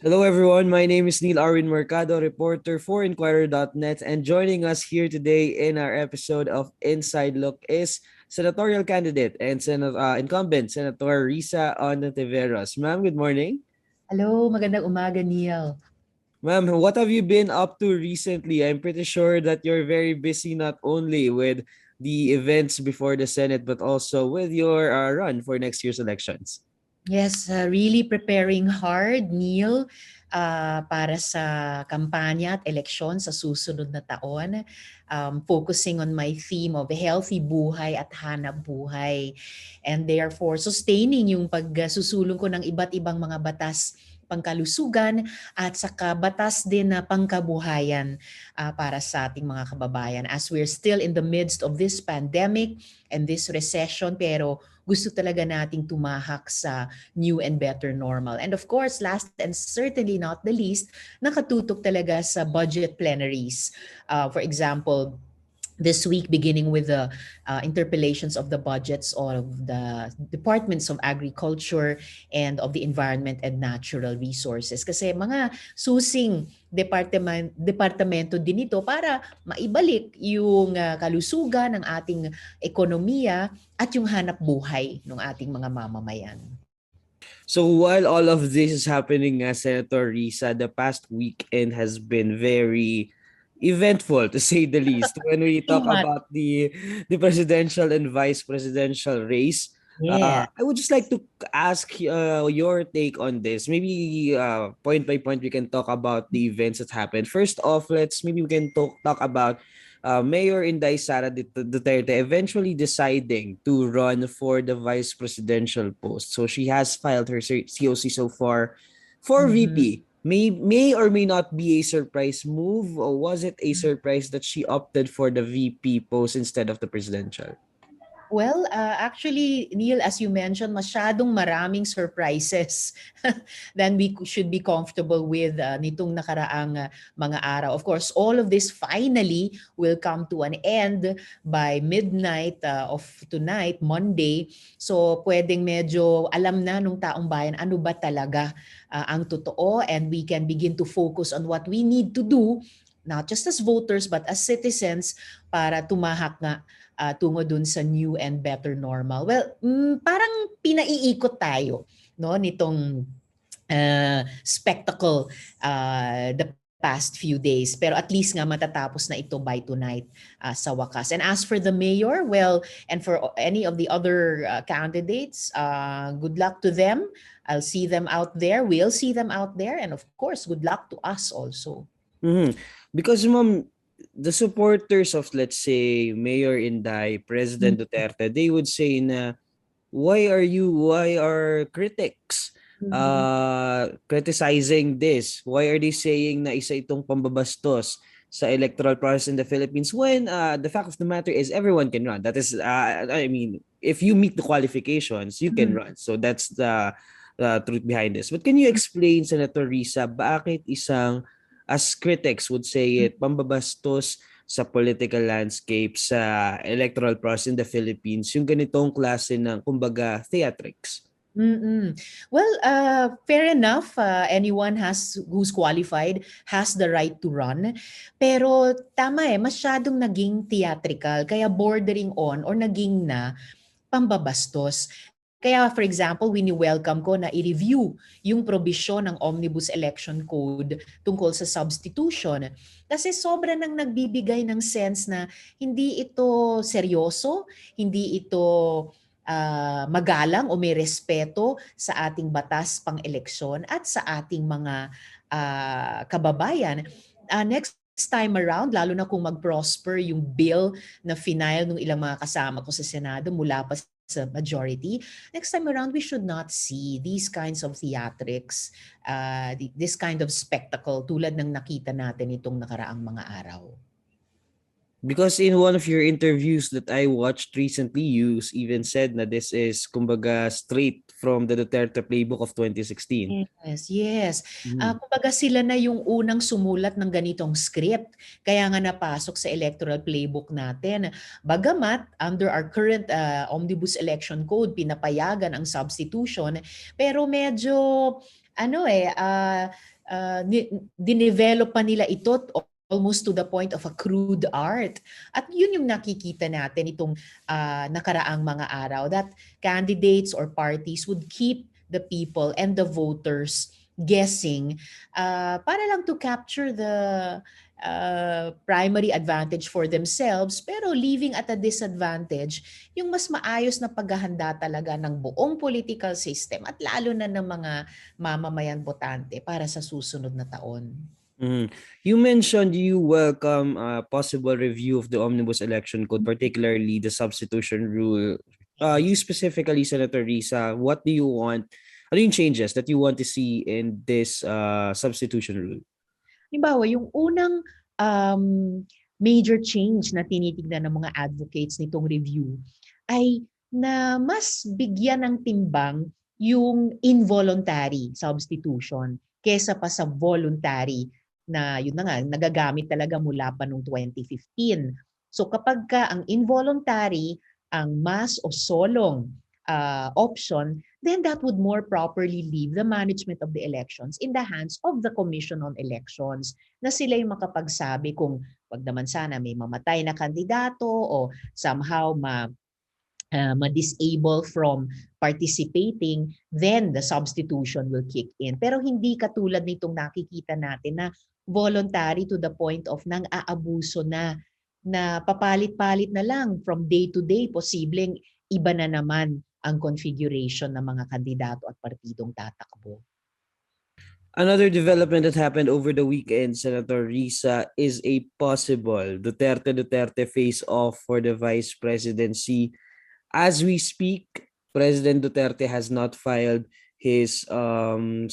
Hello everyone, my name is Neil Arwin Mercado, reporter for INQUIRER.net, and joining us here today in our episode of Inside Look is senatorial candidate and incumbent Senator Risa Hontiveros. Ma'am, good morning. Hello, magandang umaga, Neil. Ma'am, what have you been up to recently? I'm pretty sure that you're very busy not only with the events before the Senate but also with your run for next year's elections. Yes, really preparing hard, Neil, para sa kampanya at eleksyon sa susunod na taon. Focusing on my theme of healthy buhay at hanap buhay. And therefore, sustaining yung pagsusulong ko ng iba't ibang mga batas pangkalusugan at saka batas din na pangkabuhayan para sa ating mga kababayan. As we're still in the midst of this pandemic and this recession, pero gusto talaga nating tumahak sa new and better normal. And of course, last and certainly not the least, nakatutok talaga sa budget plenaries. For example, this week beginning with the interpellations of the budgets of the departments of agriculture and of the environment and natural resources, kasi mga susing departamento din ito para maibalik yung kalusugan ng ating ekonomiya at yung hanap buhay ng ating mga mamamayan. So while all of this is happening, Senator Risa, the past weekend has been very eventful to say the least. When we Too talk much. about the presidential and vice presidential race, Yeah. I would just like to ask your take on this. Maybe point by point we can talk about the events that happened. First off, we can talk about Mayor Inday Sara Duterte eventually deciding to run for the vice presidential post. So she has filed her COC so far for Mhm. VP. May or may not be a surprise move, or was it a surprise that she opted for the VP post instead of the presidential? Well, actually, Neil, as you mentioned, masyadong maraming surprises than we should be comfortable with nitong nakaraang mga araw. Of course, all of this finally will come to an end by midnight of tonight, Monday. So, pwedeng medyo alam na nung taong bayan ano ba talaga ang totoo, and we can begin to focus on what we need to do, not just as voters but as citizens, para tumahak nga tungo dun sa new and better normal. Well, parang pinaiikot tayo, no, nitong spectacle the past few days. Pero at least nga matatapos na ito by tonight sa wakas. And as for the mayor, well, and for any of the other candidates, good luck to them. I'll see them out there. We'll see them out there. And of course, good luck to us also. Mm-hmm. Because ma'am, the supporters of, let's say, Mayor Inday, President Duterte, they would say na why are critics Mhm. criticizing this? Why are they saying na isa itong pambabastos sa electoral process in the Philippines when the fact of the matter is everyone can run? That is, I mean, if you meet the qualifications, you can Mhm. run. So that's the truth behind this. But can you explain, Senator Risa, bakit isang, as critics would say it, pambabastos sa political landscape, sa electoral process in the Philippines, yung ganitong klase ng, kumbaga, theatrics? Mm. Well, fair enough. Anyone who's qualified has the right to run. Pero tama masyadong naging theatrical, kaya bordering on or naging na pambabastos. Kaya for example, wini-welcome ko na i-review yung probisyon ng Omnibus Election Code tungkol sa substitution. Kasi sobra nang nagbibigay ng sense na hindi ito seryoso, hindi ito magalang o may respeto sa ating batas pang-eleksyon at sa ating mga kababayan. Next time around, lalo na kung mag-prosper yung bill na final ng ilang mga kasama ko sa Senado mula pa sa majority, next time around, we should not see these kinds of theatrics, this kind of spectacle tulad ng nakita natin itong nakaraang mga araw. Because in one of your interviews that I watched recently, you even said na this is, kumbaga, straight from the Duterte playbook of 2016. Yes, yes. Mm. Kumbaga sila na yung unang sumulat ng ganitong script. Kaya nga napasok sa electoral playbook natin. Bagamat under our current Omnibus Election Code, pinapayagan ang substitution, pero medyo dinevelop pa nila ito almost to the point of a crude art. At yun yung nakikita natin itong nakaraang mga araw, that candidates or parties would keep the people and the voters guessing para lang to capture the primary advantage for themselves, pero leaving at a disadvantage yung mas maayos na paghahanda talaga ng buong political system at lalo na ng mga mamamayan botante para sa susunod na taon. Mm. You mentioned you welcome a possible review of the Omnibus Election Code, particularly the substitution rule. You specifically, Senator Risa, what do you want? Ano yung changes that you want to see in this substitution rule? Halimbawa, yung unang um, major change na tinitignan ng mga advocates nitong review ay na mas bigyan ng timbang yung involuntary substitution kesa pa sa voluntary na yun na nga, nagagamit talaga mula pa noong 2015. So kapag ka ang involuntary, ang mass o solong option, then that would more properly leave the management of the elections in the hands of the Commission on Elections, na sila yung makapagsabi kung wag naman sana may mamatay na kandidato o somehow ma-disable from participating, then the substitution will kick in. Pero hindi katulad nitong nakikita natin na voluntary to the point of nang aabuso na papalit-palit na lang from day to day, posibleng iba na naman ang configuration ng mga kandidato at partidong tatakbo. Another development that happened over the weekend, Senator Risa, is a possible Duterte face-off for the vice presidency. As we speak, President Duterte has not filed his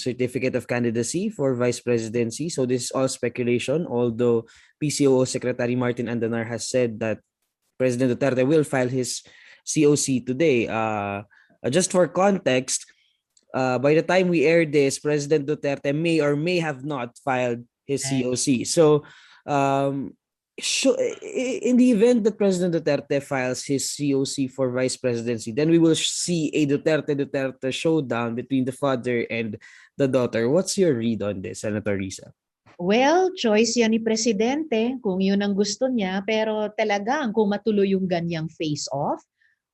certificate of candidacy for vice presidency. So this is all speculation, although PCOO Secretary Martin Andanar has said that President Duterte will file his COC today. Just for context, by the time we air this, President Duterte may or may have not filed his COC. So, in the event that President Duterte files his COC for vice presidency, then we will see a Duterte showdown between the father and the daughter. What's your read on this, Senator Risa? Well, choice yan ni Presidente kung yun ang gusto niya. Pero talagang kung matuloy yung ganyang face-off,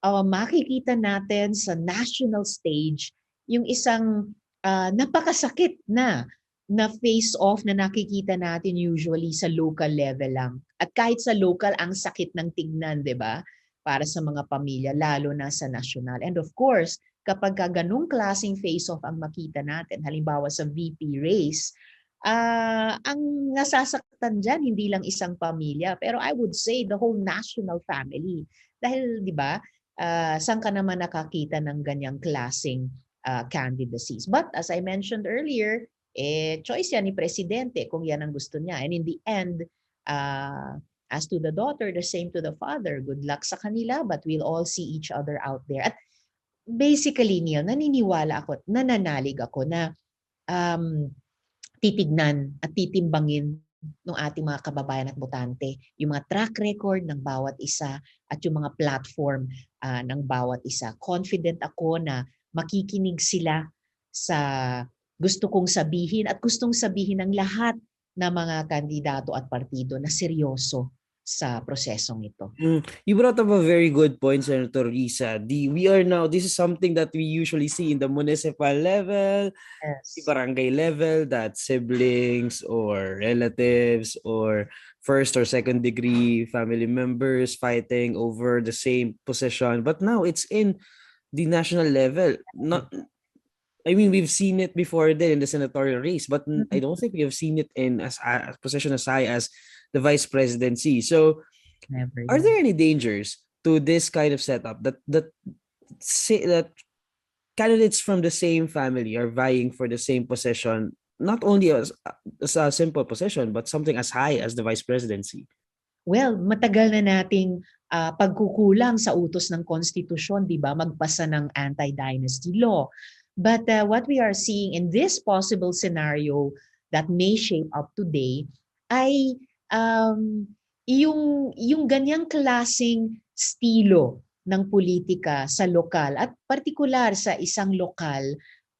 makikita natin sa national stage yung isang napakasakit na face-off na nakikita natin usually sa local level lang. At kahit sa local, ang sakit ng tignan, di ba? Para sa mga pamilya, lalo na sa national. And of course, kapag ganung klaseng face-off ang makita natin, halimbawa sa VP race, ang nasasaktan dyan, hindi lang isang pamilya, pero I would say the whole national family. Dahil, di ba, saan ka naman nakakita ng ganyang klaseng candidacies? But as I mentioned earlier, choice yan ni Presidente kung yan ang gusto niya. And in the end, as to the daughter, the same to the father. Good luck sa kanila, but we'll all see each other out there. At basically, Neil, naniniwala ako, nananalig ako na titignan at titimbangin ng ating mga kababayan at botante yung mga track record ng bawat isa at yung mga platform ng bawat isa. Confident ako na makikinig sila sa gusto kong sabihin at gustong sabihin ng lahat ng mga kandidato at partido na seryoso sa prosesong ito. You brought up a very good point, Senator Risa. This is something that we usually see in the municipal level, the barangay level, that siblings or relatives or first or second degree family members fighting over the same position. But now it's in the national level. We've seen it before then in the senatorial race, but I don't think we have seen it in a position as high as the vice presidency. So, are there any dangers to this kind of setup that candidates from the same family are vying for the same position, not only as a simple position, but something as high as the vice presidency? Well, matagal na nating pagkukulang sa utos ng konstitusyon, di ba? Magpasa ng anti-dynasty law. But what we are seeing in this possible scenario that may shape up today ay yung ganyang klaseng estilo ng politika sa lokal at partikular sa isang lokal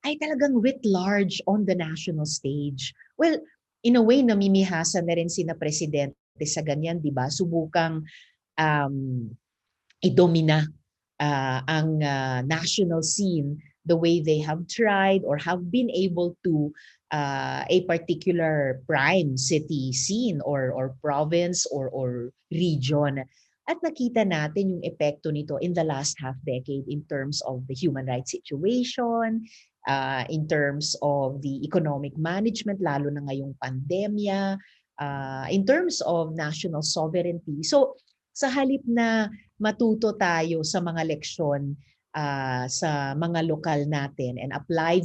ay talagang writ large on the national stage. Well, in a way, namimihasa na rin sina Presidente sa ganyan, di ba? Subukang um, idomina ang national scene the way they have tried or have been able to a particular prime city scene or province or region. At nakita natin yung epekto nito in the last half decade in terms of the human rights situation, in terms of the economic management, lalo na ngayong pandemya, in terms of national sovereignty. So sa halip na matuto tayo sa mga leksyon sa mga lokal natin and apply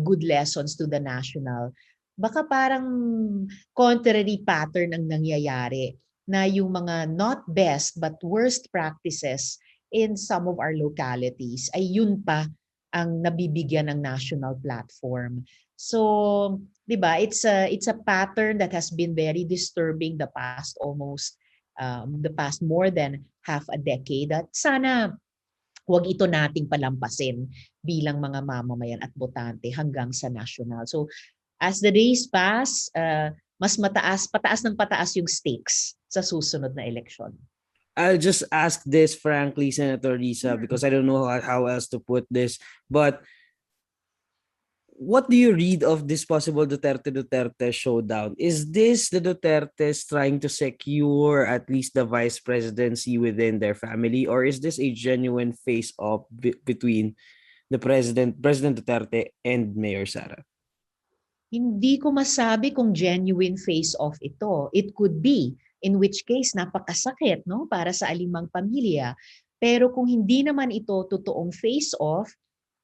good lessons to the national, baka parang contrary pattern ang nangyayari na yung mga not best but worst practices in some of our localities ay yun pa ang nabibigyan ng national platform. So, 'di ba? It's a pattern that has been very disturbing the past more than half a decade. At sana wag ito nating palampasin bilang mga mamamayan at botante hanggang sa national. So as the days pass, mas pataas ng pataas yung stakes sa susunod na eleksyon. I'll just ask this frankly, Senator Risa, because I don't know how else to put this. But what do you read of this possible Duterte showdown? Is this the Dutertes trying to secure at least the vice presidency within their family, or is this a genuine face-off between the President Duterte, and Mayor Sara? Hindi ko masabi kung genuine face-off ito. It could be, in which case napakasakit, no, para sa alimang pamilya. Pero kung hindi naman ito totoong face-off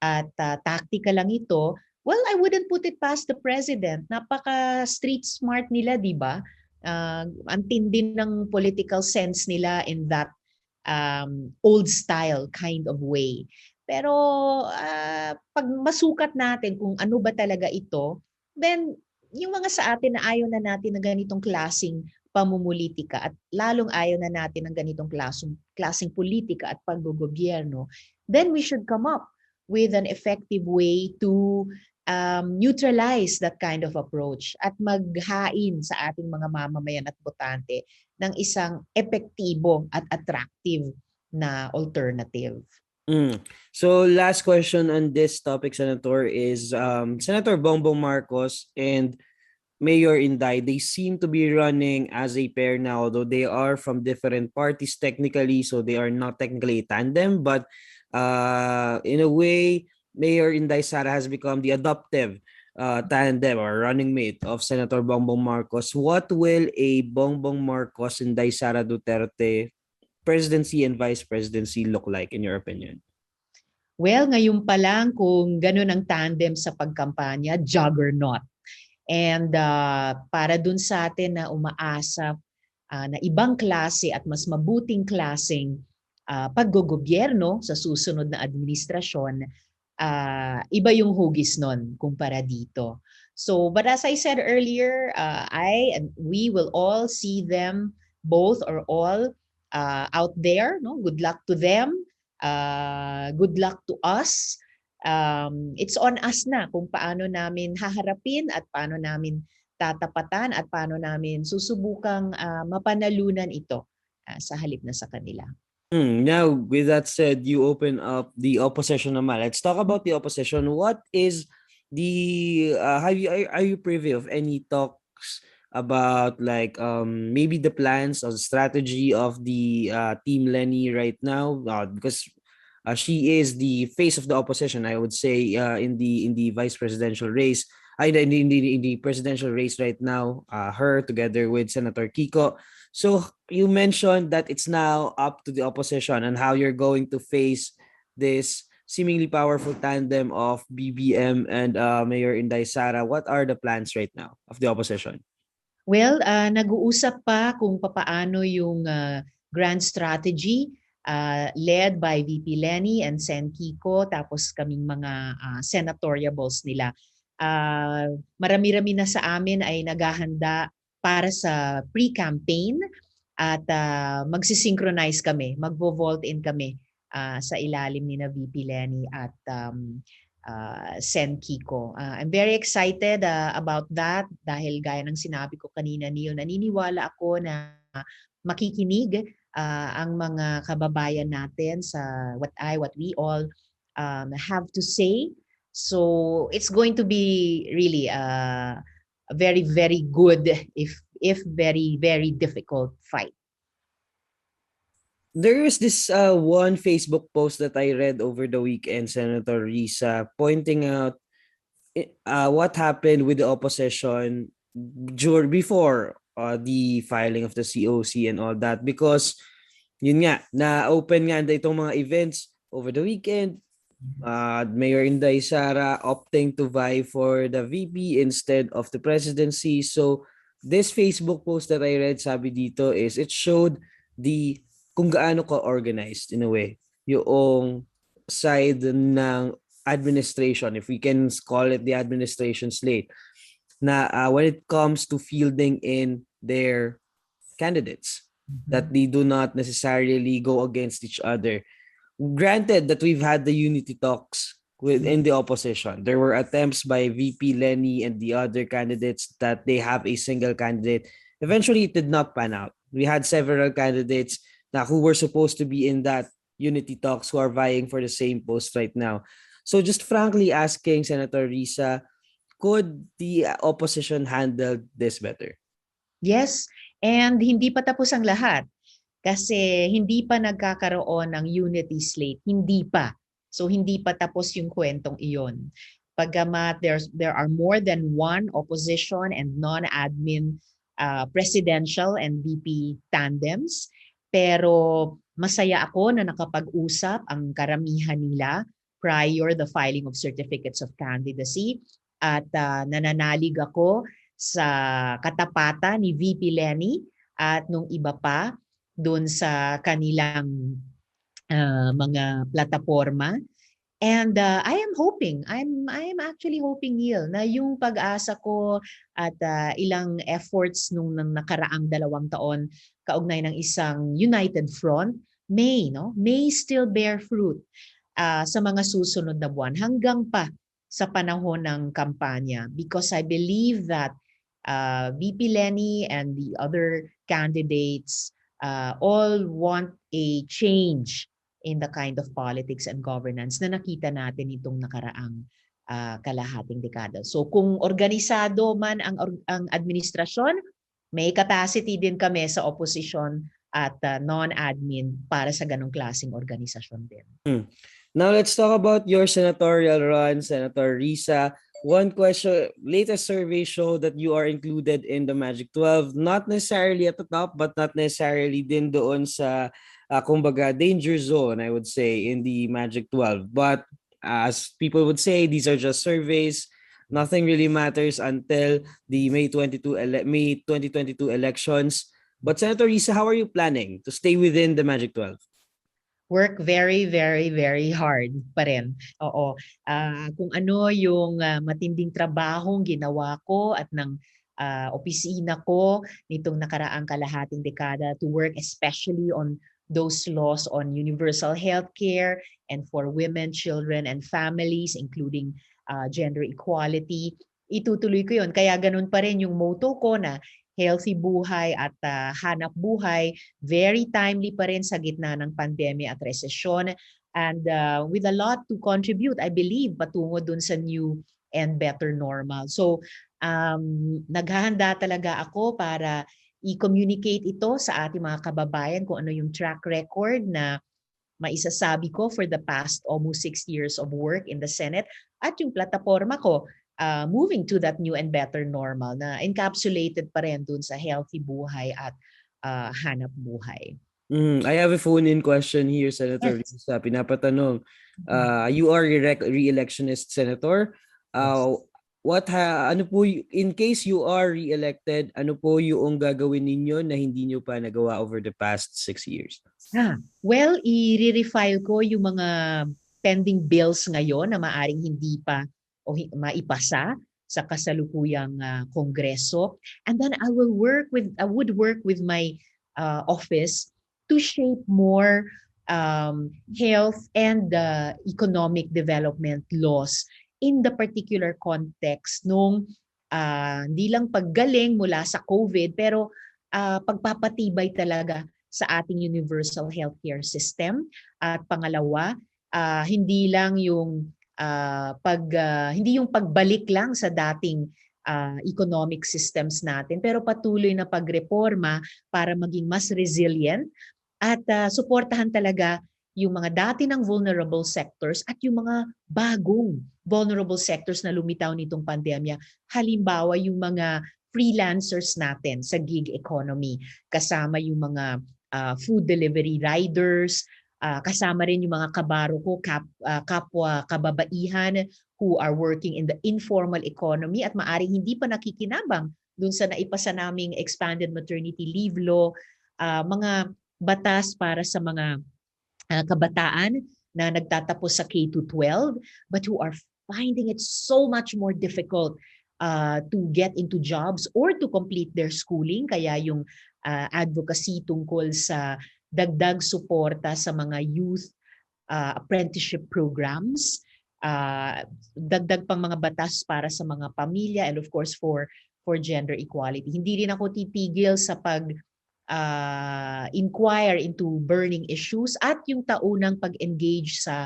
at tactical lang ito, well, I wouldn't put it past the president. Napaka street smart nila, di ba? Ang tindi ng political sense nila in that old style kind of way. Pero pag masukat natin kung ano ba talaga ito, then yung mga sa atin na ayaw na natin ng ganitong klasing pamumulitika at lalong ayaw na natin ng ganitong klaseng politika at paggogobyerno, then we should come up with an effective way to neutralize that kind of approach at maghain sa ating mga mamamayan at botante ng isang epektibo at attractive na alternative. So last question on this topic, Senator, is Senator Bongbong Marcos and Mayor Inday, they seem to be running as a pair now, although they are from different parties technically, so they are not technically a tandem, but in a way, Mayor Inday Sara has become the adoptive tandem or running mate of Senator Bongbong Marcos. What will a Bongbong Marcos Inday Sara Duterte presidency and vice presidency look like in your opinion? Well, ngayon pa lang kung ganun ang tandem sa pagkampanya, juggernaut. And para dun sa atin na umaasa na ibang klase at mas mabuting klaseng paggogobyerno sa susunod na administrasyon, iba yung hugis nun kumpara dito. So, but as I said earlier, we will all see them both or all out there. No? Good luck to them. Good luck to us. It's on us na kung paano namin haharapin at paano namin tatapatan at paano namin susubukang mapanalunan ito sa halip na sa kanila. Now, with that said, you open up the opposition naman. Let's talk about the opposition. What is the are you privy of any talks about like maybe the plans or the strategy of the Team Lenny right now? Because she is the face of the opposition, I would say, in the vice presidential race. In the presidential race right now, her together with Senator Kiko. So you mentioned that it's now up to the opposition and how you're going to face this seemingly powerful tandem of BBM and Mayor Inday Sara. What are the plans right now of the opposition? Well, nag-uusap pa kung papaano yung grand strategy led by VP Lenny and Sen Kiko, tapos kaming mga senatoriables nila. Marami-rami na sa amin ay naghahanda para sa pre-campaign at magsisynchronize kami, magvo-vault in kami sa ilalim ni na VP Lenny at Sen Kiko. I'm very excited about that dahil gaya ng sinabi ko kanina, Neil, naniniwala ako na makikinig ang mga kababayan natin sa what we all have to say. So it's going to be really a very, very good, if very, very difficult fight. There was this one Facebook post that I read over the weekend, Senator Risa, pointing out what happened with the opposition before the filing of the COC and all that, because yun nga, na-open nga itong mga events over the weekend. Mayor Inday Sara opting to vie for the VP instead of the presidency. So this Facebook post that I read, sabi dito, is it showed the kung gaano ka organized in a way yung side ng administration, if we can call it the administration slate, na when it comes to fielding in their candidates, that they do not necessarily go against each other. Granted that we've had the unity talks within the opposition. There were attempts by VP Lenny and the other candidates that they have a single candidate. Eventually, it did not pan out. We had several candidates who were supposed to be in that unity talks who are vying for the same post right now. So just frankly asking Senator Risa, could the opposition handle this better? Yes, and hindi pa tapos ang lahat. Kasi hindi pa nagkakaroon ng unity slate. Hindi pa. So hindi pa tapos yung kwentong iyon. Pagkamat there are more than one opposition and non-admin presidential and VP tandems. Pero masaya ako na nakapag-usap ang karamihan nila prior the filing of certificates of candidacy. At nananalig ako sa katapatan ni VP Lenny at nung iba pa doon sa kanilang mga plataforma. And I am hoping, I'm actually hoping, Neil, na yung pag-asa ko at ilang efforts nung nakaraang 2 taon kaugnay ng isang united front may still bear fruit sa mga susunod na buwan hanggang pa sa panahon ng kampanya, because I believe that VP Lenny and the other candidates all want a change in the kind of politics and governance na nakita natin itong nakaraang kalahating dekada. So kung organisado man ang administrasyon, may capacity din kami sa opposition at non-admin para sa ganong klaseng organisasyon din. Now let's talk about your senatorial run, Senator Risa. One question, latest survey show that you are included in the Magic 12, not necessarily at the top, but not necessarily din doon sa, kumbaga, danger zone, I would say, in the Magic 12. But as people would say, these are just surveys. Nothing really matters until the May 2022 elections. But Senator Risa, how are you planning to stay within the Magic 12? Work very, very, very hard pa rin. Oo. Kung ano yung matinding trabahong ginawa ko at ng opisina ko nitong nakaraang kalahating dekada to work especially on those laws on universal healthcare and for women, children, and families, including gender equality. Itutuloy ko yun. Kaya ganun pa rin yung motto ko na healthy buhay at hanap buhay, very timely pa rin sa gitna ng pandemya at resesyon, and with a lot to contribute, I believe, patungo dun sa new and better normal. So naghahanda talaga ako para i-communicate ito sa ating mga kababayan kung ano yung track record na maisasabi ko for the past almost 6 years of work in the Senate at yung plataforma ko moving to that new and better normal na encapsulated pa rin dun sa healthy buhay at hanap buhay. I have a phone-in question here, Senator Risa. Pinapatanong, you are a re-electionist senator. Ano po, in case you are re-elected, ano po yung gagawin ninyo na hindi nyo pa nagawa over the past 6 years? Well, i-refile ko yung mga pending bills ngayon na maaring hindi pa o maipasa sa kasalukuyang kongreso, and then I would work with my office to shape more health and economic development laws in the particular context nung hindi lang paggaling mula sa COVID, pero pagpapatibay talaga sa ating universal healthcare system. At pangalawa, hindi lang yung hindi yung pagbalik lang sa dating economic systems natin, pero patuloy na pagreforma para maging mas resilient at suportahan talaga yung mga dati ng vulnerable sectors at yung mga bagong vulnerable sectors na lumitaw nitong pandemya. Halimbawa, yung mga freelancers natin sa gig economy, kasama yung mga food delivery riders, kasama rin yung mga kabaro ko, kapwa kababaihan who are working in the informal economy at maaring hindi pa nakikinabang dun sa naipasa naming expanded maternity leave law, mga batas para sa mga kabataan na nagtatapos sa K-12 but who are finding it so much more difficult to get into jobs or to complete their schooling. Kaya yung advocacy tungkol sa dagdag suporta sa mga youth apprenticeship programs, dagdag pang mga batas para sa mga pamilya, and of course for gender equality. Hindi rin ako titigil sa inquire into burning issues at yung taunang pag-engage sa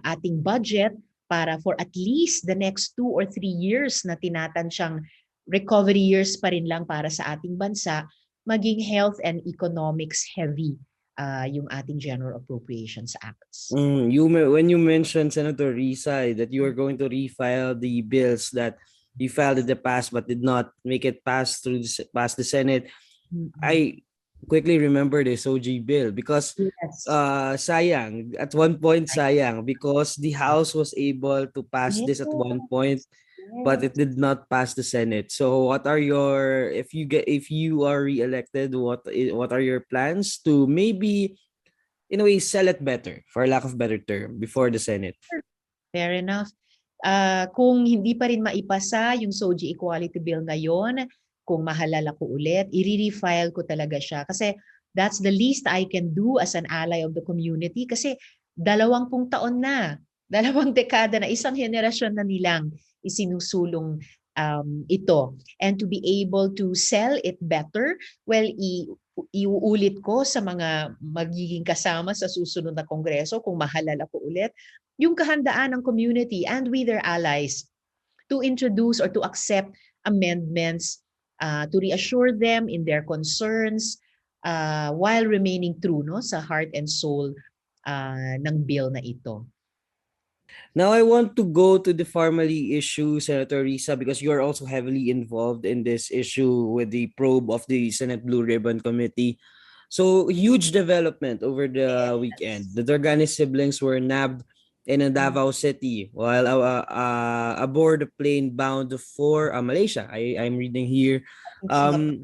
ating budget para for at least the next 2 or 3 years na tinatansyang recovery years pa rin lang para sa ating bansa, maging health and economics heavy yung ating General Appropriations Acts. When you mentioned, Senator Risa, that you are going to refile the bills that you filed in the past but did not make it past the Senate, I quickly remember the SOG bill because sayang, at one point sayang, because the House was able to pass this at one point, but it did not pass the Senate. So what are your, if you are reelected, what are your plans to maybe in a way sell it better, for lack of better term, before the Senate? Fair enough. Kung hindi pa rin maipasa yung SOGI Equality Bill ngayon, kung mahalal ako ulit, i-refile ko talaga siya. Kasi that's the least I can do as an ally of the community. Kasi 20 taon na, 2 dekada na, isang henerasyon na nilang isinusulong ito. And to be able to sell it better, well, iuulit ko sa mga magiging kasama sa susunod na kongreso kung mahalal ako ulit, yung kahandaan ng community and with their allies to introduce or to accept amendments to reassure them in their concerns while remaining true sa heart and soul ng bill na ito. Now, I want to go to the family issue, Senator Risa, because you are also heavily involved in this issue with the probe of the Senate Blue Ribbon Committee. So, huge development over the weekend. The Darganis siblings were nabbed in Davao City while aboard a plane bound for Malaysia. I'm reading here. Singapore,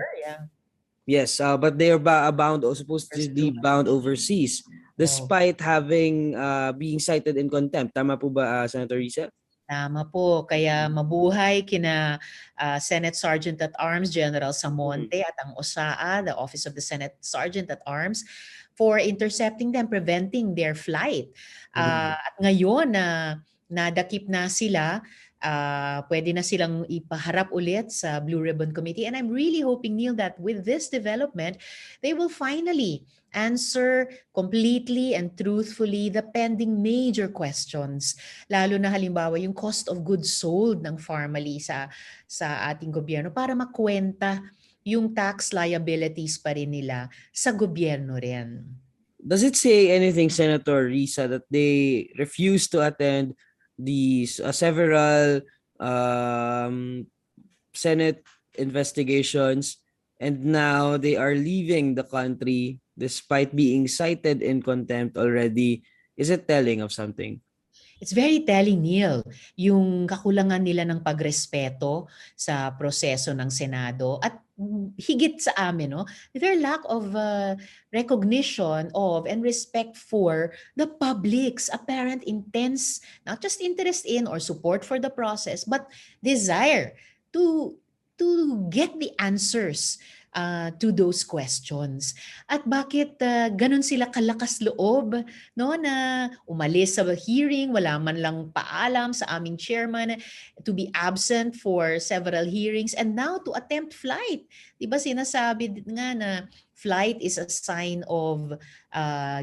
Yes, but they are bound or supposedly bound overseas despite having being cited in contempt. Tama po ba, Senator Risa? Tama po. Kaya mabuhay kina Senate Sergeant at Arms General Samonte at ang OSAA, the Office of the Senate Sergeant at Arms, for intercepting them, preventing their flight. At ngayon na nadakip na sila, pwede na silang ipaharap ulit sa Blue Ribbon Committee. And I'm really hoping, Neil, that with this development, they will finally answer completely and truthfully the pending major questions. Lalo na halimbawa yung cost of goods sold ng Pharmally sa ating gobyerno para makwenta yung tax liabilities pa rin nila sa gobyerno rin. Does it say anything, Senator Risa, that they refuse to attend these several Senate investigations and now they are leaving the country despite being cited in contempt already? Is it telling of something? It's very telling, Neil, yung kakulangan nila ng pagrespeto sa proseso ng Senado at higit sa amin, their lack of recognition of and respect for the public's apparent intense, not just interest in or support for the process, but desire to get the answers to those questions. At bakit ganun sila kalakas loob, no, na umalis sa hearing, wala man lang paalam sa aming chairman, to be absent for several hearings, and now to attempt flight. Diba sinasabi nga na flight is a sign of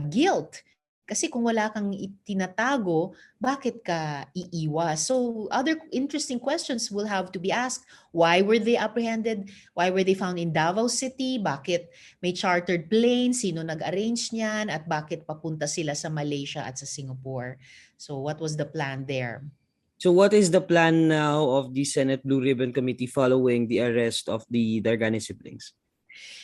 guilt. Kasi kung wala kang itinatago, bakit ka iiwas? So other interesting questions will have to be asked. Why were they apprehended? Why were they found in Davao City? Bakit may chartered plane? Sino nag-arrange niyan? At bakit papunta sila sa Malaysia at sa Singapore? So what was the plan there? So what is the plan now of the Senate Blue Ribbon Committee following the arrest of the Dargani siblings?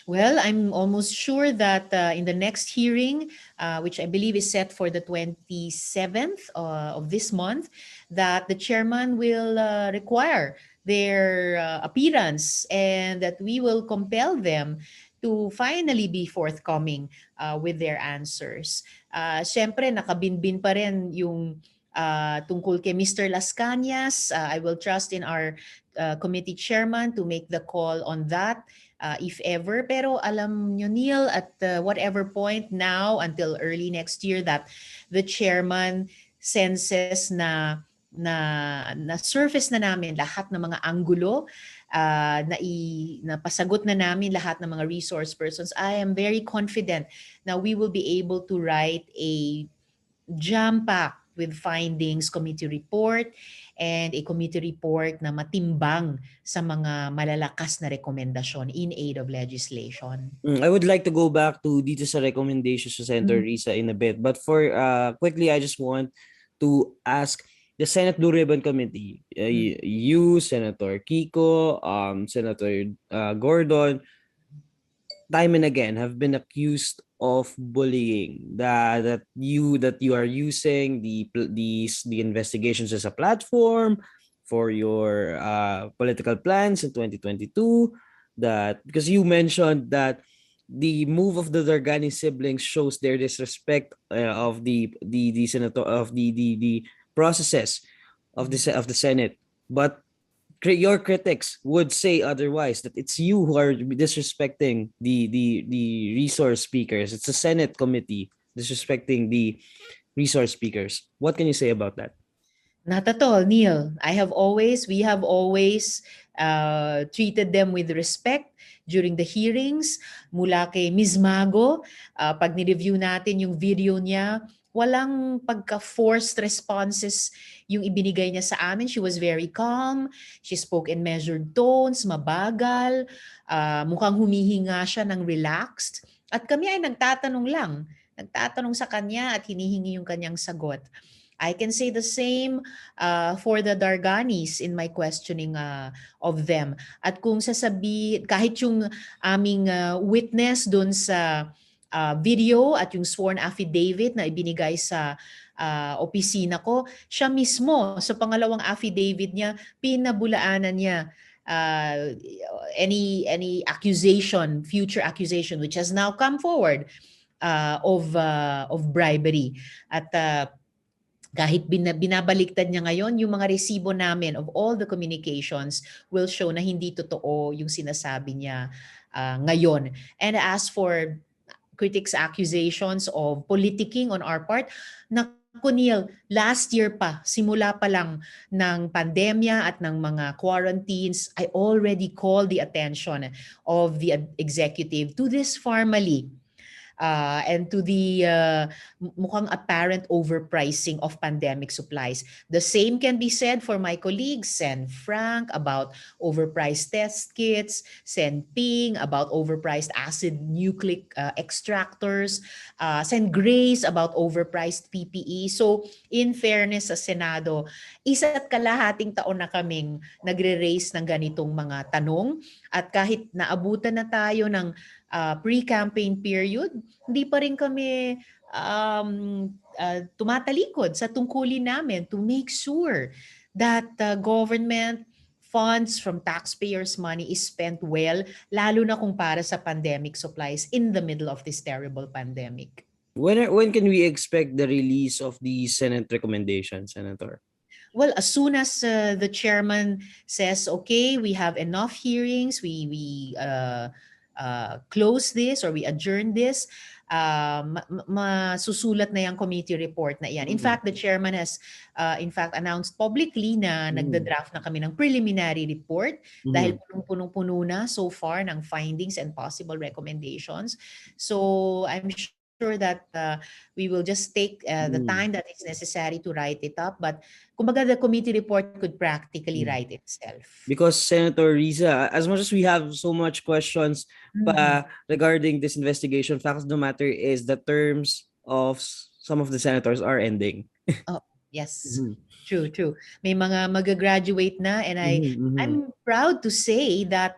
Well, I'm almost sure that in the next hearing, which I believe is set for the 27th of this month, that the chairman will require their appearance and that we will compel them to finally be forthcoming with their answers. Siyempre, nakabinbin pa rin yung tungkol kay Mr. Las Cañas. I will trust in our committee chairman to make the call on that if ever. Pero alam nyo, Neil, at whatever point now until early next year that the chairman senses na surface na namin lahat ng mga anggulo, na pasagot na namin lahat ng mga resource persons, I am very confident na we will be able to write a jam-packed with findings committee report and a committee report na matimbang sa mga malalakas na rekomendasyon in aid of legislation. I would like to go back to dito sa recommendations sa Senator Risa in a bit. But for quickly, I just want to ask the Senate Blue Ribbon Committee, you, Senator Kiko, Senator Gordon, time and again have been accused of bullying, that you are using the investigations as a platform for your political plans in 2022, that because you mentioned that the move of the Dargani siblings shows their disrespect of the senator of the processes of the Senate, but your critics would say otherwise, that it's you who are disrespecting the resource speakers. It's a Senate committee disrespecting the resource speakers. What can you say about that? Not at all, Neil. We have always treated them with respect during the hearings. Mula kay Ms. Mago, pag ni-review natin yung video niya, walang pagka-forced responses yung ibinigay niya sa amin. She was very calm. She spoke in measured tones, mabagal. Mukhang humihinga siya ng relaxed. At kami ay nagtatanong lang. Nagtatanong sa kanya at hinihingi yung kanyang sagot. I can say the same for the Darganis in my questioning of them. At kung kahit yung aming witness dun sa video at yung sworn affidavit na ibinigay sa opisina ko, siya mismo sa pangalawang affidavit niya, pinabulaanan niya any accusation, future accusation which has now come forward of bribery. At kahit binabaliktad niya ngayon, yung mga resibo namin of all the communications will show na hindi totoo yung sinasabi niya ngayon. And as for critics' accusations of politicking on our part, naku Neil, last year pa, simula pa lang ng pandemya at ng mga quarantines, I already called the attention of the executive to this formally. And to the mukhang apparent overpricing of pandemic supplies. The same can be said for my colleagues, Sen Frank, about overpriced test kits, Sen Ping, about overpriced acid nucleic extractors, Sen Grace, about overpriced PPE. So, in fairness sa Senado, isa't kalahating taon na kaming nagre-raise ng ganitong mga tanong. At kahit naabutan na tayo ng pre-campaign period, hindi pa rin kami tumatalikod sa tungkulin namin to make sure that government funds from taxpayers' money is spent well, lalo na kung para sa pandemic supplies in the middle of this terrible pandemic. When can we expect the release of the Senate recommendation, Senator? Well, as soon as the chairman says, okay, we have enough hearings, we close this or we adjourn this, masusulat na yung committee report na iyan. In Mm-hmm. fact, the chairman has in fact announced publicly na nagda-draft na kami ng preliminary report dahil punong-punong-puno na so far ng findings and possible recommendations. So I'm sure that we will just take the time that is necessary to write it up. But kumbaga, the committee report could practically write itself. Because Senator Risa, as much as we have so much questions regarding this investigation, fact of the matter is the terms of some of the senators are ending. Oh, yes. True. May mga mag-graduate na, and I'm proud to say that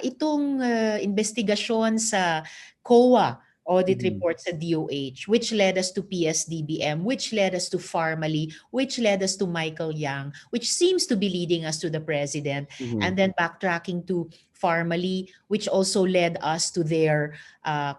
itong investigasyon sa COA audit report sa DOH, which led us to PSDBM, which led us to Pharmaly, which led us to Michael Yang, which seems to be leading us to the president, and then backtracking to Pharmaly, which also led us to their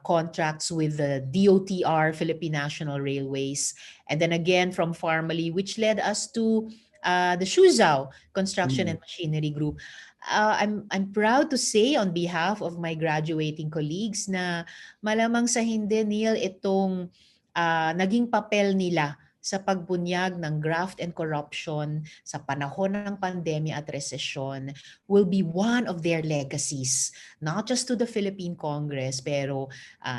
contracts with the DOTR, Philippine National Railways, and then again from Pharmaly, which led us to the Shuzhou Construction and Machinery Group. I'm proud to say on behalf of my graduating colleagues na malamang sa hindi, Neil, itong naging papel nila sa pagbunyag ng graft and corruption sa panahon ng pandemya at resesyon will be one of their legacies, not just to the Philippine Congress, pero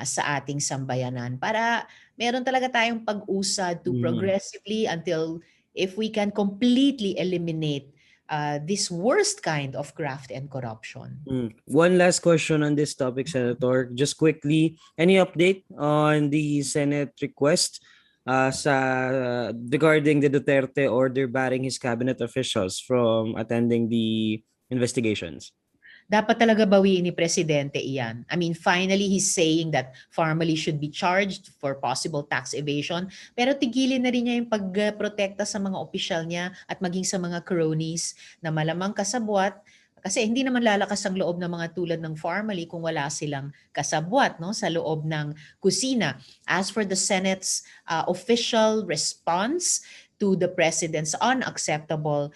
sa ating sambayanan. Para meron talaga tayong pag-usad to progressively until if we can completely eliminate this worst kind of graft and corruption. One last question on this topic, Senator. Just quickly, any update on the Senate request regarding the Duterte order barring his cabinet officials from attending the investigations? Dapat talaga bawiin ni Presidente iyan. I mean, finally, he's saying that Pharmaly should be charged for possible tax evasion. Pero tigilin na rin niya yung pagprotekta sa mga opisyal niya at maging sa mga cronies na malamang kasabwat. Kasi hindi naman lalakas ang loob ng mga tulad ng Pharmaly kung wala silang kasabwat, no, sa loob ng kusina. As for the Senate's official response to the President's unacceptable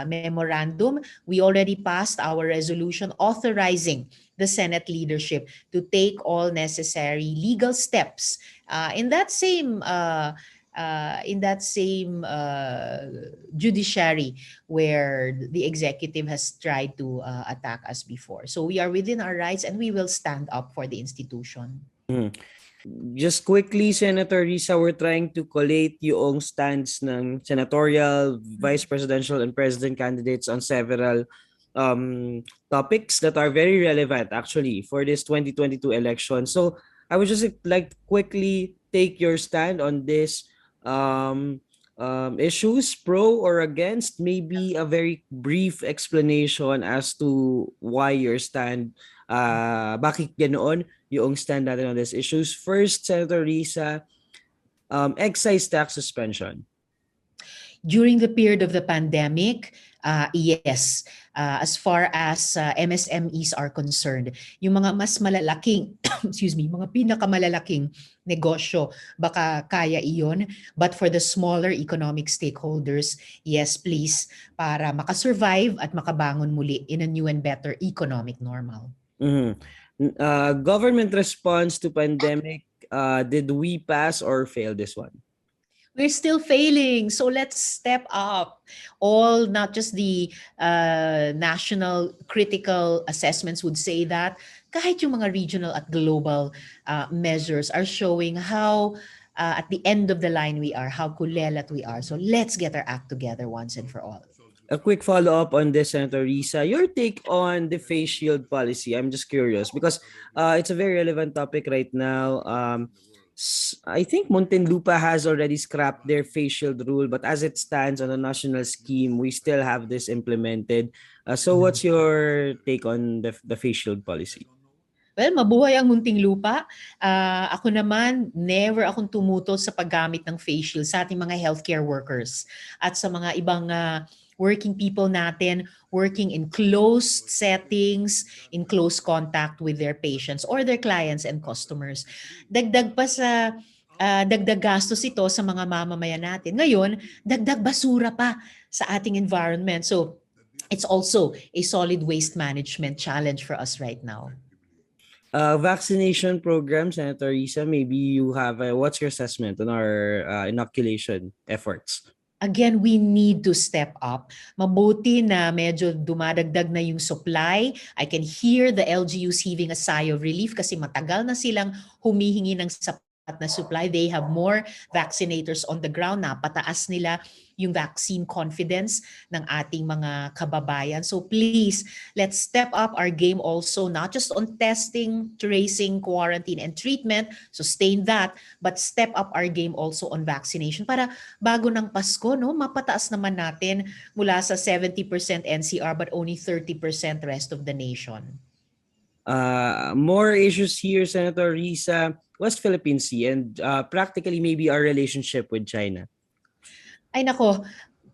memorandum, we already passed our resolution authorizing the Senate leadership to take all necessary legal steps in that same judiciary where the executive has tried to attack us before. So we are within our rights and we will stand up for the institution. Just quickly, Senator Risa, we're trying to collate yung stands ng senatorial, vice presidential, and president candidates on several topics that are very relevant actually for this 2022 election. So I would just like to quickly take your stand on this issues, pro or against, maybe a very brief explanation as to why your stand, bakit ganoon yung stand natin on these issues. First, Senator Risa, excise tax suspension. During the period of the pandemic, yes. As far as MSMEs are concerned, yung mga mas malalaking, mga pinakamalalaking negosyo, baka kaya iyon. But for the smaller economic stakeholders, yes please, para makasurvive at makabangon muli in a new and better economic normal. Government response to pandemic, did we pass or fail this one? We're still failing, so let's step up. All, not just the national critical assessments would say that, kahit yung mga regional at global measures are showing how at the end of the line we are, how kulelat we are. So let's get our act together once and for all. A quick follow-up on this, Senator Risa. Your take on the face shield policy. I'm just curious because it's a very relevant topic right now. I think Muntinlupa has already scrapped their face shield rule, but as it stands on a national scheme, we still have this implemented. So what's your take on the face shield policy? Well, mabuhay ang Muntinlupa. Ako naman, never akong tumutol sa paggamit ng face shield sa ating mga healthcare workers at sa mga ibang working people natin working in closed settings, in close contact with their patients or their clients and customers. Dagdag pa sa dagdag gastos ito sa mga mamamayan natin. Ngayon, dagdag basura pa sa ating environment. So, it's also a solid waste management challenge for us right now. Vaccination program, Senator Risa, maybe you have what's your assessment on our inoculation efforts? Again, we need to step up. Mabuti na medyo dumadagdag na yung supply. I can hear the LGUs heaving a sigh of relief kasi matagal na silang humihingi ng sapat na supply. They have more vaccinators on the ground. Napataas nila yung vaccine confidence ng ating mga kababayan. So please, let's step up our game also, not just on testing, tracing, quarantine, and treatment, sustain that, but step up our game also on vaccination para bago ng Pasko, no, mapataas naman natin mula sa 70% NCR but only 30% rest of the nation. More issues here, Senator Risa, West Philippine Sea, and practically maybe our relationship with China. Ay nako,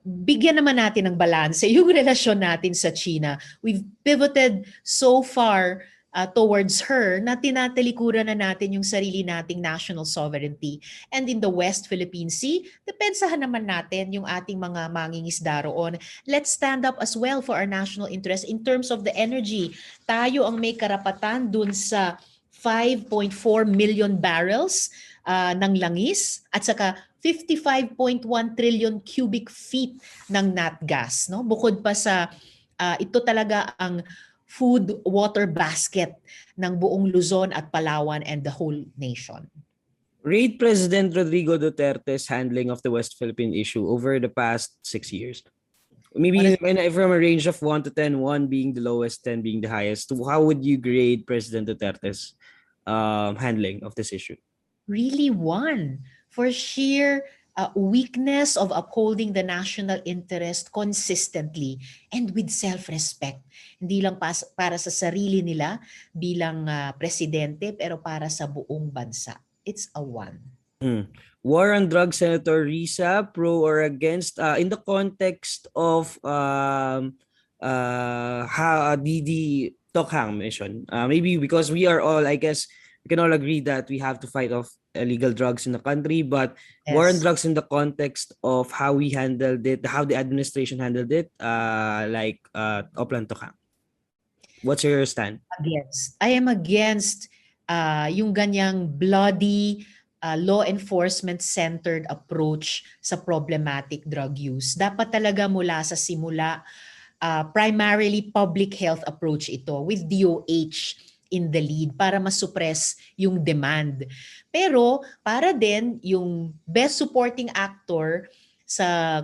bigyan naman natin ng balanse yung relasyon natin sa China. We've pivoted so far towards her na tinatalikuran na natin yung sarili nating national sovereignty. And in the West Philippine Sea, depensahan naman natin yung ating mga mangingisda roon. Let's stand up as well for our national interest in terms of the energy. Tayo ang may karapatan dun sa 5.4 million barrels ng langis at saka 55.1 trillion cubic feet ng nat gas, no? Bukod pa sa ito talaga ang food water basket ng buong Luzon at Palawan and the whole nation. Rate President Rodrigo Duterte's handling of the West Philippine issue over the past 6 years. Maybe from a range of 1 to 10, 1 being the lowest, 10 being the highest. How would you grade President Duterte's handling of this issue? Really one for sheer weakness of upholding the national interest consistently and with self-respect. Hindi lang para sa sarili nila bilang presidente pero para sa buong bansa. It's a one. War on drugs, Senator Risa, pro or against in the context of the Tokhang mission. Maybe because we are all, I guess, we can all agree that we have to fight off illegal drugs in the country, but Yes. war on drugs in the context of how we handled it, how the administration handled it, like Oplan Tokhang. What's your stand? I am against yung ganyang bloody law enforcement-centered approach sa problematic drug use. Dapat talaga mula sa simula, primarily public health approach ito with DOH in the lead para masuppress yung demand. Pero para din yung best supporting actor sa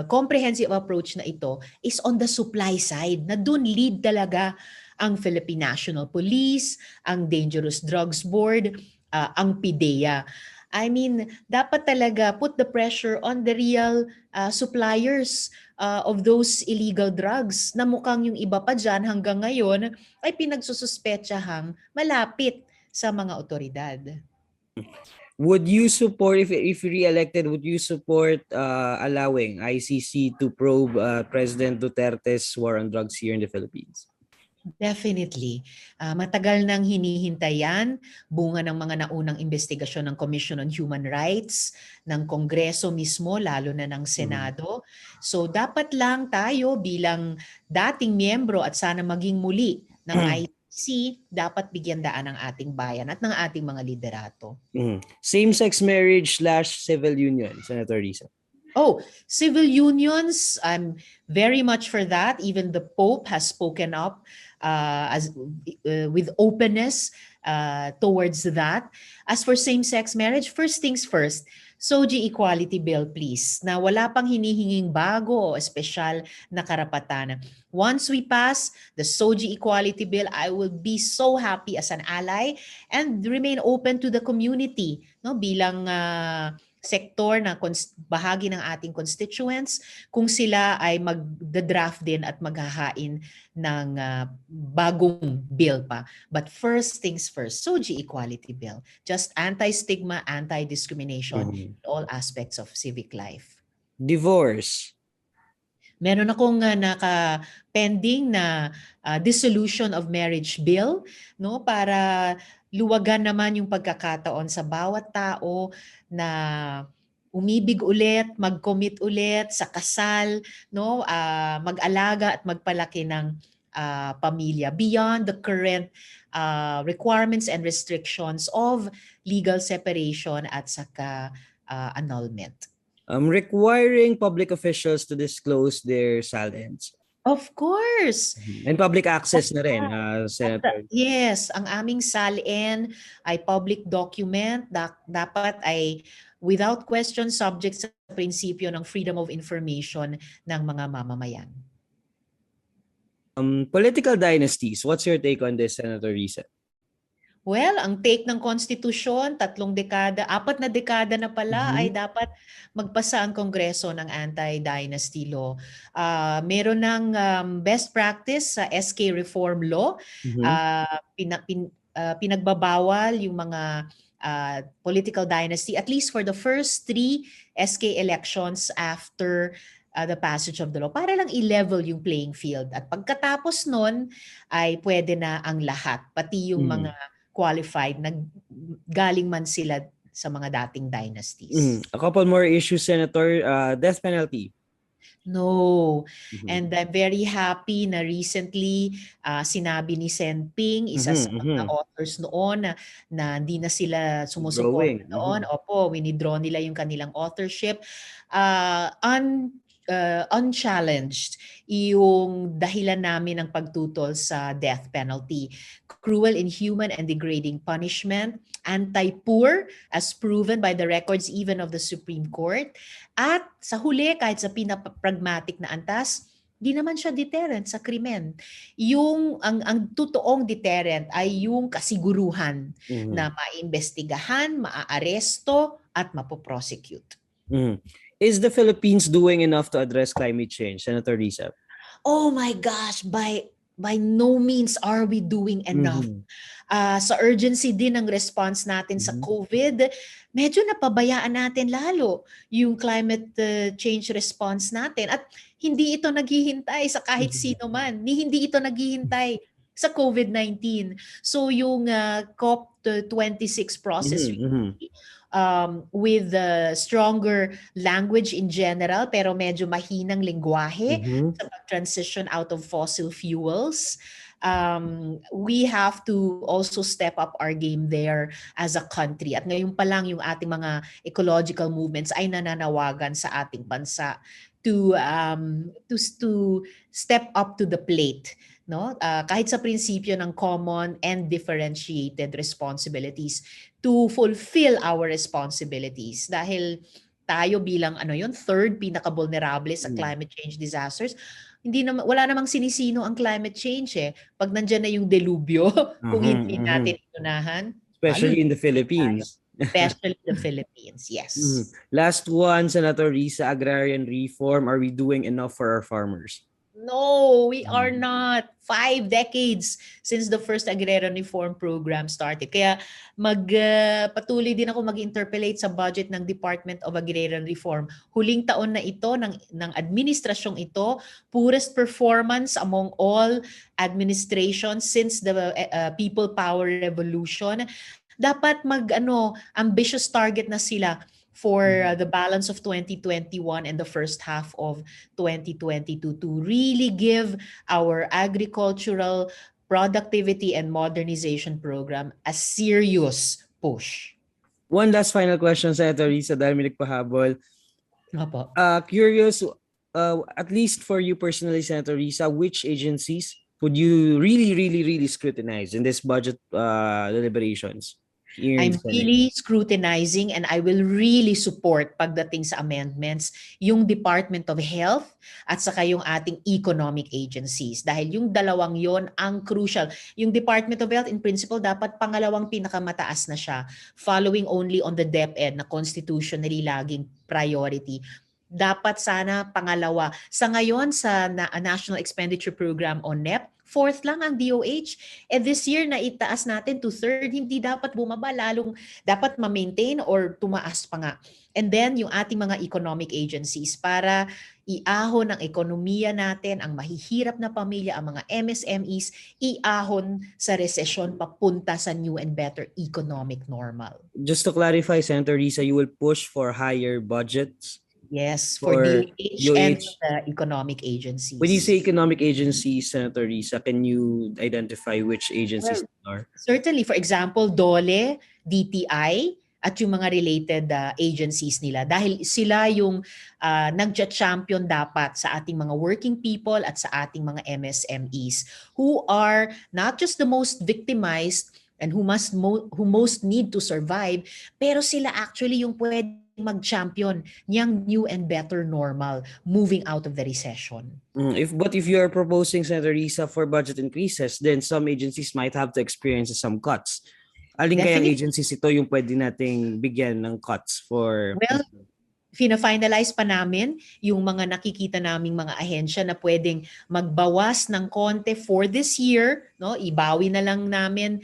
comprehensive approach na ito is on the supply side na dun lead talaga ang Philippine National Police, ang Dangerous Drugs Board, ang PIDEA. I mean, dapat talaga put the pressure on the real suppliers of those illegal drugs na mukhang yung iba pa dyan hanggang ngayon ay pinagsususpetsahang malapit sa mga otoridad. Would you support, if re-elected, would you support allowing ICC to probe President Duterte's war on drugs here in the Philippines? Definitely. Matagal nang hinihintay yan, bunga ng mga naunang investigasyon ng Commission on Human Rights, ng Kongreso mismo, lalo na ng Senado. So dapat lang tayo bilang dating miyembro at sana maging muli ng ICC, dapat bigyan daan ng ating bayan at ng ating mga liderato. Same-sex marriage / civil union, Senator Risa. Oh, civil unions, I'm very much for that. Even the Pope has spoken up with openness towards that. As for same-sex marriage, first things first, SOGI Equality Bill, please, na wala pang hinihinging bago o espesyal na karapatan. Once we pass the SOGI Equality Bill, I will be so happy as an ally and remain open to the community, no, bilang sektor na bahagi ng ating constituents kung sila ay mag-draft din at maghahain ng bagong bill pa. But first things first, SOGI Equality Bill. Just anti-stigma, anti-discrimination in all aspects of civic life. Divorce. Meron akong naka-pending na dissolution of marriage bill, no, para luwagan naman yung pagkakataon sa bawat tao na umibig ulit, mag-commit ulit sa kasal, no, mag-alaga at magpalaki ng pamilya beyond the current requirements and restrictions of legal separation at saka annulment. Requiring public officials to disclose their salents. Of course. And public access That's na rin, right. Senator. Yes, ang aming SALN ay public document. Dapat ay without question subject sa prinsipyo ng freedom of information ng mga mamamayan. Political dynasties. What's your take on this, Senator Risa? Well, ang take ng konstitusyon, 4 na dekada na pala ay dapat magpasa ang Kongreso ng anti-dynasty law. Meron ng best practice sa SK Reform Law. Pinagbabawal yung mga political dynasty, at least for the first 3 SK elections after the passage of the law, para lang i-level yung playing field. At pagkatapos nun, ay pwede na ang lahat, pati yung mga qualified na galing man sila sa mga dating dynasties. A couple more issues, Senator. Death penalty. No. And I'm very happy na recently sinabi ni Sen Ping, isa sa mga authors noon, na hindi na sila sumusuporta doon. Opo, winidraw nila yung kanilang authorship. Unchallenged yung dahilan namin ng pagtutol sa death penalty. Cruel, inhuman, and degrading punishment, anti-poor as proven by the records even of the Supreme Court, at sa huli, kahit sa pinapragmatic na antas, di naman siya deterrent sa krimen. Ang totoong deterrent ay yung kasiguruhan na maimbestigahan, maaaresto, at mapoprosecute. Is the Philippines doing enough to address climate change, Senator Risa? Oh my gosh, by no means are we doing enough. Sa urgency din ng response natin sa COVID, medyo napabayaan natin lalo yung climate change response natin. At hindi ito naghihintay sa kahit sino man. Hindi ito naghihintay sa COVID-19. So yung COP26 process with stronger language in general, pero medyo mahinang lengguwahe sa pag-transition out of fossil fuels. We have to also step up our game there as a country. At ngayon pa lang yung ating mga ecological movements ay nananawagan sa ating bansa to step up to the plate. No? Kahit sa prinsipyo ng common and differentiated responsibilities to fulfill our responsibilities. Dahil tayo bilang third pinaka-vulnerable sa climate change disasters, wala namang sinisino ang climate change eh. Pag nandyan na yung delubyo, kung hindi natin inunahan. Especially in the Philippines. Especially the Philippines, yes. Last one, Senator Risa, agrarian reform. Are we doing enough for our farmers? No, we are not. 5 decades since the first agrarian reform program started. Kaya patuloy din ako mag-interpolate sa budget ng Department of Agrarian Reform. Huling taon na ito ng administrasyong ito, poorest performance among all administrations since the People Power Revolution. Dapat ambitious target na sila for the balance of 2021 and the first half of 2022 to really give our agricultural productivity and modernization program a serious push. One last final question, Senator Risa, dahil may nagpahabol. Opo. Curious, at least for you personally, Senator Risa, which agencies would you really scrutinize in this budget deliberations? I'm really scrutinizing and I will really support pagdating sa amendments yung Department of Health at saka yung ating economic agencies. Dahil yung dalawang yon ang crucial. Yung Department of Health in principle dapat pangalawang pinakamataas na siya, following only on the DepEd na constitutionally laging priority. Dapat sana pangalawa. Sa ngayon sa National Expenditure Program o NEP, 4th lang ang DOH. This year na itaas natin to 3rd, hindi dapat bumaba, lalong dapat ma-maintain or tumaas pa nga. And then yung ating mga economic agencies para iahon ang ekonomiya natin, ang mahihirap na pamilya, ang mga MSMEs, iahon sa resesyon papunta sa new and better economic normal. Just to clarify, Senator Risa, you will push for higher budgets? Yes, for for DOH and for DOH. the economic When you say agencies. economic agencies, Senator Risa, can you identify which agencies Well, they are? certainly, for example, DOLE, DTI, at yung mga related agencies nila. Dahil sila yung nagja-champion dapat sa ating mga working people at sa ating mga MSMEs who are not just the most victimized and who most need to survive, pero sila actually yung pwedeng mag-champion niyang new and better normal moving out of the recession. If you are proposing, Senator Risa, for budget increases, then some agencies might have to experience some cuts. Alin kayang Definitely. agencies ito yung pwede nating bigyan ng cuts for? Well, fina-finalize pa namin yung mga nakikita naming mga ahensya na pwedeng magbawas ng konti for this year, no? Ibawi na lang namin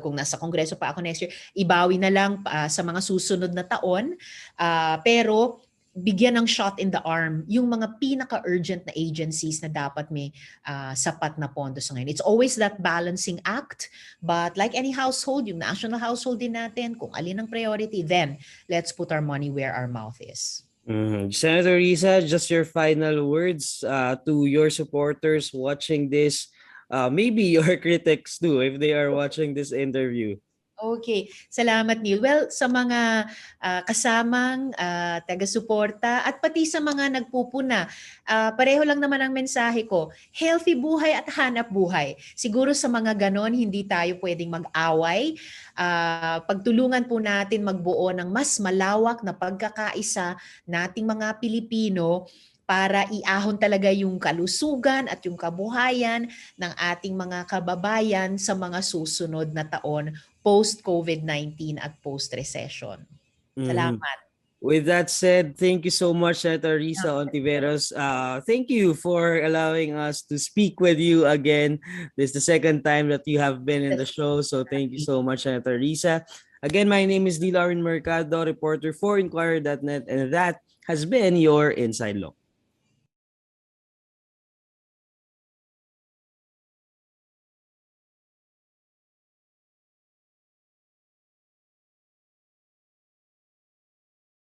kung nasa kongreso pa ako next year, ibawi na lang sa mga susunod na taon. Pero bigyan ng shot in the arm yung mga pinaka-urgent na agencies na dapat may sapat na pondo sa ngayon. It's always that balancing act, but like any household, yung national household din natin, kung alin ang priority, then let's put our money where our mouth is. Senator Risa, just your final words to your supporters watching this, maybe your critics too, if they are watching this interview. Okay. Salamat, Neil. Well, sa mga kasamang taga-suporta at pati sa mga nagpupuna, pareho lang naman ang mensahe ko. Healthy buhay at hanap buhay. Siguro sa mga ganon, hindi tayo pwedeng mag-away. Pagtulungan po natin magbuo ng mas malawak na pagkakaisa nating mga Pilipino para iahon talaga yung kalusugan at yung kabuhayan ng ating mga kababayan sa mga susunod na taon post-COVID-19 at post-recession. Mhm. Salamat. With that said, thank you so much, Senator Risa Hontiveros. Thank you for allowing us to speak with you again. This is the second time that you have been in the show, so thank you so much, Senator Risa. Again, my name is Neil Arwin Mercado, reporter for INQUIRER.net, and that has been your Inside Look.